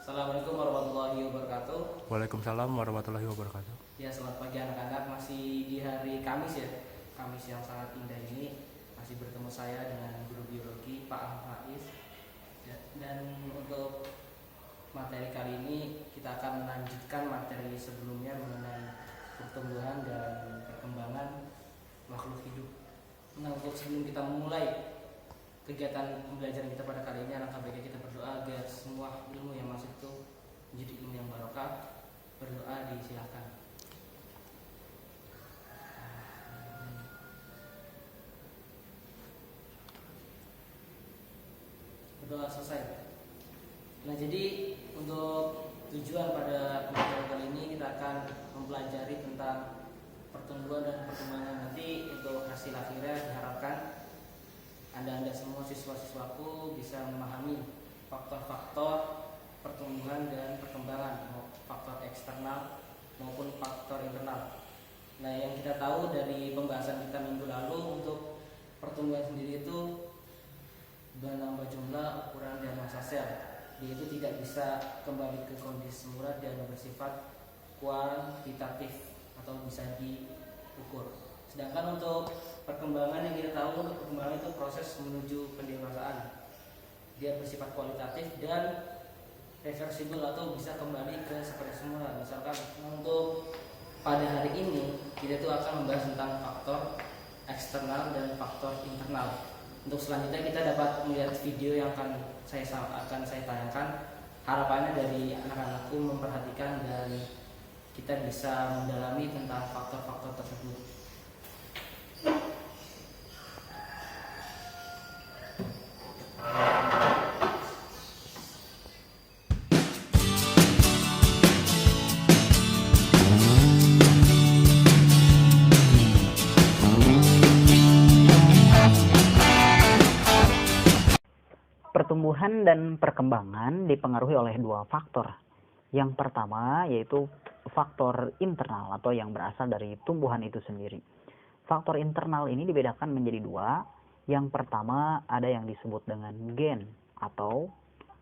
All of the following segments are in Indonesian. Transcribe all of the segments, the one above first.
Assalamualaikum warahmatullahi wabarakatuh. Waalaikumsalam warahmatullahi wabarakatuh. Ya, selamat pagi anak-anak. Masih di hari Kamis ya. Kamis yang sangat indah ini masih bertemu saya dengan guru biologi Pak Faiz. Ya, dan untuk materi kali ini kita akan melanjutkan materi sebelumnya mengenai pertumbuhan dan perkembangan makhluk hidup. Nah, untuk sebelum kita memulai kegiatan pembelajaran kita pada kali ini, alangkah baiknya kita berdoa agar semua ilmu yang masuk itu menjadi ilmu yang barokah. Berdoa disilakan. Berdoa selesai. Nah, jadi untuk tujuan pada pembelajaran kali ini kita akan mempelajari tentang pertumbuhan dan perkembangan. Nanti untuk hasil akhirnya diharapkan Anda semua siswa-siswaku bisa memahami faktor-faktor pertumbuhan dan perkembangan, faktor eksternal maupun faktor internal. Nah, yang kita tahu dari pembahasan kita minggu lalu, untuk pertumbuhan sendiri itu menambah jumlah, ukuran, dan massa sel. Dia itu tidak bisa kembali ke kondisi semula dan bersifat kuantitatif atau bisa diukur. Sedangkan untuk perkembangan yang kita tahu, untuk perkembangan itu proses menuju pendewasaan. Dia bersifat kualitatif dan reversibel atau bisa kembali ke seperti semula. Misalkan untuk pada hari ini kita tuh akan membahas tentang faktor eksternal dan faktor internal. Untuk selanjutnya kita dapat melihat video yang akan saya tayangkan. Harapannya dari anak-anakku memperhatikan dan kita bisa mendalami tentang faktor-faktor tersebut. Pertumbuhan dan perkembangan dipengaruhi oleh dua faktor. Yang pertama yaitu faktor internal atau yang berasal dari tumbuhan itu sendiri. Faktor internal ini dibedakan menjadi dua. Yang pertama ada yang disebut dengan gen atau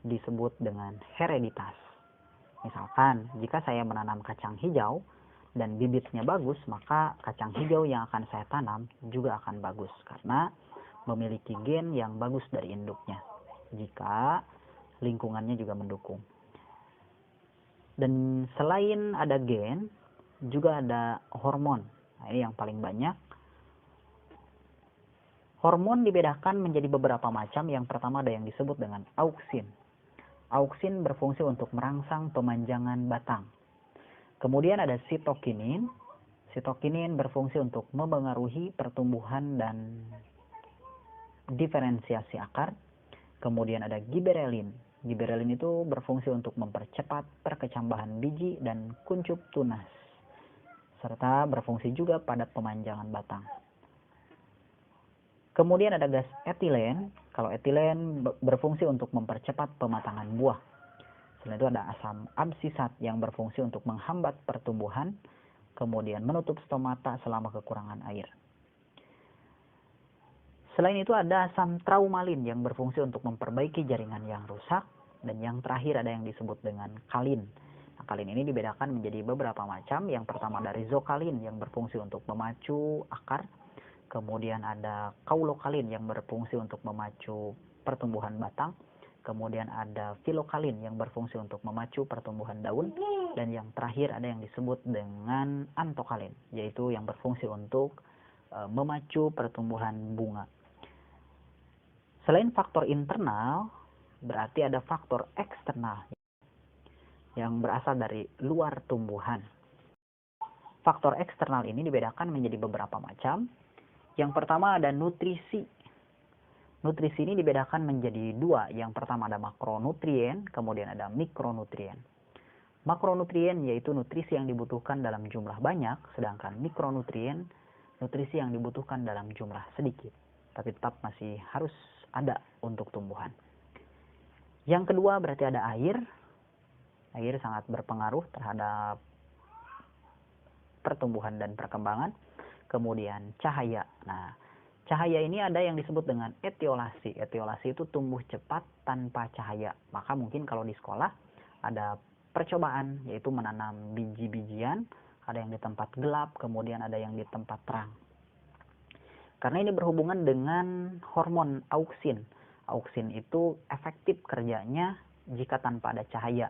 disebut dengan hereditas. Misalkan jika saya menanam kacang hijau dan bibitnya bagus, maka kacang hijau yang akan saya tanam juga akan bagus karena memiliki gen yang bagus dari induknya, jika lingkungannya juga mendukung. Dan selain ada gen, juga ada hormon. Nah, ini yang paling banyak. Hormon dibedakan menjadi beberapa macam. Yang pertama ada yang disebut dengan auksin. Auksin berfungsi untuk merangsang pemanjangan batang. Kemudian ada sitokinin. Sitokinin berfungsi untuk memengaruhi pertumbuhan dan diferensiasi akar. Kemudian ada giberelin. Giberelin itu berfungsi untuk mempercepat perkecambahan biji dan kuncup tunas, serta berfungsi juga pada pemanjangan batang. Kemudian ada gas etilen. Kalau etilen berfungsi untuk mempercepat pematangan buah. Selain itu ada asam absisat yang berfungsi untuk menghambat pertumbuhan, kemudian menutup stomata selama kekurangan air. Selain itu ada asam traumalin yang berfungsi untuk memperbaiki jaringan yang rusak. Dan yang terakhir ada yang disebut dengan kalin. Nah, kalin ini dibedakan menjadi beberapa macam. Yang pertama dari zokalin yang berfungsi untuk memacu akar. Kemudian ada kaulokalin yang berfungsi untuk memacu pertumbuhan batang. Kemudian ada filokalin yang berfungsi untuk memacu pertumbuhan daun. Dan yang terakhir ada yang disebut dengan antokalin, yaitu yang berfungsi untuk memacu pertumbuhan bunga. Selain faktor internal, berarti ada faktor eksternal yang berasal dari luar tumbuhan. Faktor eksternal ini dibedakan menjadi beberapa macam. Yang pertama ada nutrisi. Nutrisi ini dibedakan menjadi dua. Yang pertama ada makronutrien, kemudian ada mikronutrien. Makronutrien yaitu nutrisi yang dibutuhkan dalam jumlah banyak, sedangkan mikronutrien nutrisi yang dibutuhkan dalam jumlah sedikit, tapi tetap masih harus ada untuk tumbuhan. Yang kedua berarti ada air. Air sangat berpengaruh terhadap pertumbuhan dan perkembangan. Kemudian cahaya. Nah, cahaya ini ada yang disebut dengan etiolasi. Etiolasi itu tumbuh cepat tanpa cahaya. Maka mungkin kalau di sekolah ada percobaan, yaitu menanam biji-bijian, ada yang di tempat gelap, kemudian ada yang di tempat terang. Karena ini berhubungan dengan hormon auksin. Auksin itu efektif kerjanya jika tanpa ada cahaya.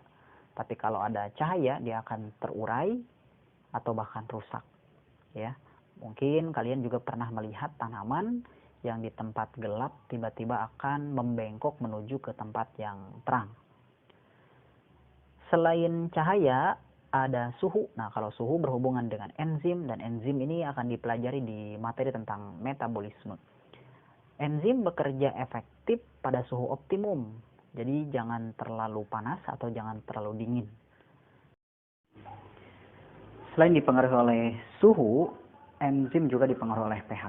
Tapi kalau ada cahaya, dia akan terurai atau bahkan rusak. Ya, mungkin kalian juga pernah melihat tanaman yang di tempat gelap tiba-tiba akan membengkok menuju ke tempat yang terang. Selain cahaya, ada suhu. Nah, kalau suhu berhubungan dengan enzim, dan enzim ini akan dipelajari di materi tentang metabolisme. Enzim bekerja efektif pada suhu optimum, jadi jangan terlalu panas atau jangan terlalu dingin. Selain dipengaruhi oleh suhu, enzim juga dipengaruhi oleh pH.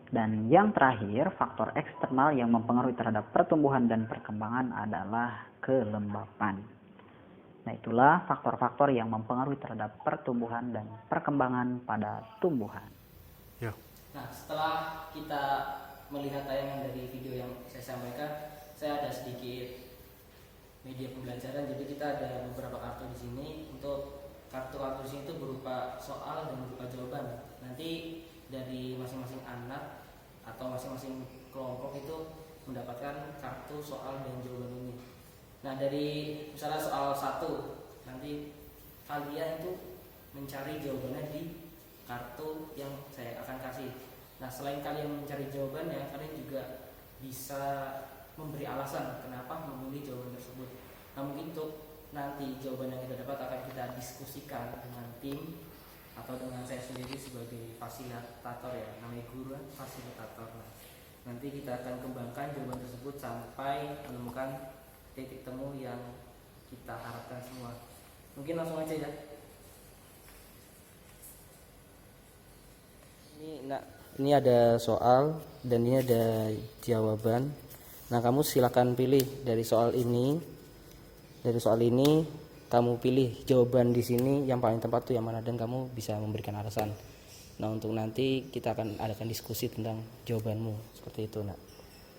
Dan yang terakhir, faktor eksternal yang mempengaruhi terhadap pertumbuhan dan perkembangan adalah kelembapan. Nah, itulah faktor-faktor yang mempengaruhi terhadap pertumbuhan dan perkembangan pada tumbuhan. Ya. Nah, setelah kita melihat tayangan dari video yang saya sampaikan, saya ada sedikit media pembelajaran. Jadi kita ada beberapa kartu di sini. Untuk kartu-kartu di sini itu berupa soal dan berupa jawaban. Nanti dari masing-masing anak atau masing-masing kelompok itu mendapatkan kartu soal dan jawaban ini. Nah, dari misalnya soal 1, nanti kalian itu mencari jawabannya di kartu yang saya akan kasih. Nah, selain kalian mencari jawabannya, kalian juga bisa memberi alasan kenapa memilih jawaban tersebut. Nah, mungkin untuk nanti jawaban yang kita dapat akan kita diskusikan dengan tim atau dengan saya sendiri sebagai fasilitator, ya, namanya guru kan, fasilitator. Nah, nanti kita akan kembangkan jawaban tersebut sampai menemukan titik temu yang kita harapkan semua. Mungkin langsung aja ya. Ini ada soal dan ini ada jawaban. Nah, kamu silakan pilih dari soal ini. Dari soal ini kamu pilih jawaban di sini yang paling tepat tuh yang mana, dan kamu bisa memberikan alasan. Nah, untuk nanti kita akan adakan diskusi tentang jawabanmu seperti itu. Nah,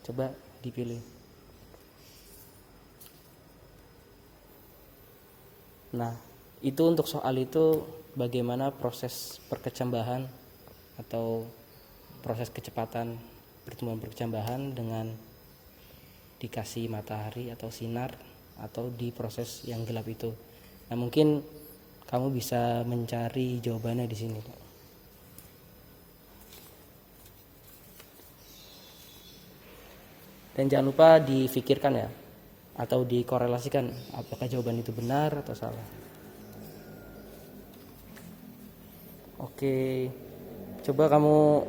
coba dipilih. Nah, itu untuk soal itu bagaimana proses perkecambahan atau proses kecepatan pertumbuhan perkecambahan dengan dikasih matahari atau sinar atau di proses yang gelap itu. Nah, mungkin kamu bisa mencari jawabannya di sini. Dan jangan lupa difikirkan ya, atau dikorelasikan apakah jawaban itu benar atau salah. Oke, coba kamu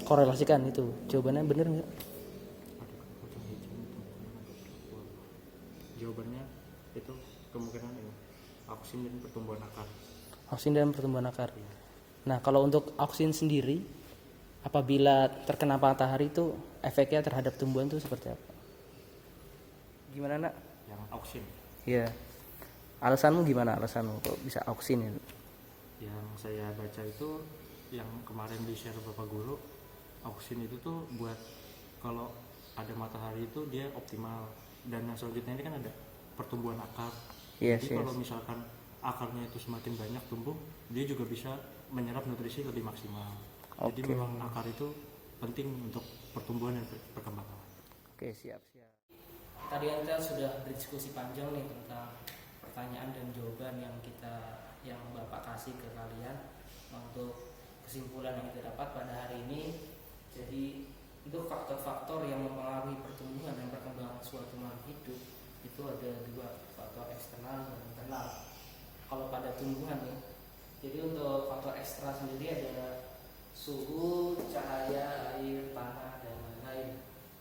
korelasikan itu jawabannya benar nggak? Jawabannya itu kemungkinan ini auksin dan pertumbuhan akar. Auksin dan pertumbuhan akar. Nah, kalau untuk auksin sendiri, apabila terkena matahari itu efeknya terhadap tumbuhan itu seperti apa? Gimana, Nak? Yang auksin. Iya. Alasanmu gimana? Alasanmu kok bisa auksin itu? Yang saya baca itu yang kemarin di share Bapak Guru, auksin itu tuh buat kalau ada matahari itu dia optimal, dan yang selanjutnya ini kan ada pertumbuhan akar. Yes, Jadi yes. kalau misalkan akarnya itu semakin banyak tumbuh, dia juga bisa menyerap nutrisi lebih maksimal. Jadi Oke. memang akar itu penting untuk pertumbuhan dan perkembangan. Oke, siap. Tadi kita sudah berdiskusi panjang nih tentang pertanyaan dan jawaban yang Bapak kasih ke kalian. Nah, untuk kesimpulan yang kita dapat pada hari ini, jadi untuk faktor-faktor yang mempengaruhi pertumbuhan dan perkembangan suatu makhluk hidup itu ada 2, faktor eksternal dan internal. Kalau pada tumbuhan nih, jadi untuk faktor eksternal sendiri ada suhu, cahaya, air, tanah, dan lain-lain.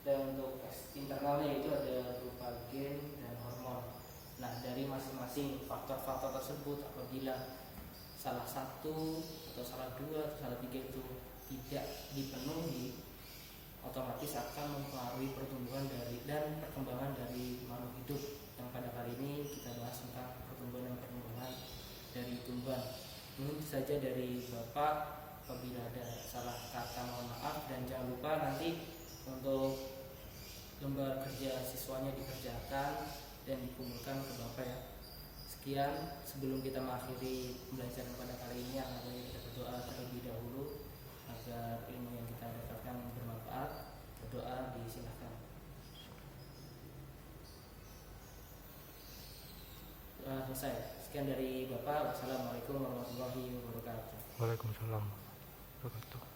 Dan untuk internalnya itu ada berupa gen dan hormon. Nah, dari masing-masing faktor-faktor tersebut, apabila salah satu atau salah 2 atau salah 3 itu tidak dipenuhi, otomatis akan mempengaruhi pertumbuhan dan perkembangan dari makhluk hidup. Yang pada kali ini kita bahas tentang pertumbuhan dan perkembangan dari tumbuhan. Mungkin saja dari Bapak, apabila ada salah kata mohon maaf, dan jangan lupa nanti untuk lembar kerja siswanya dikerjakan dan dikumpulkan ke Bapak ya. Sekian, sebelum kita mengakhiri pembelajaran pada kali ini, akan kita berdoa terlebih dahulu agar ilmu yang kita dapatkan bermanfaat. Berdoa disilahkan. Selesai. Sekian dari Bapak. Wassalamualaikum warahmatullahi wabarakatuh. Waalaikumsalam warahmatullahi wabarakatuh.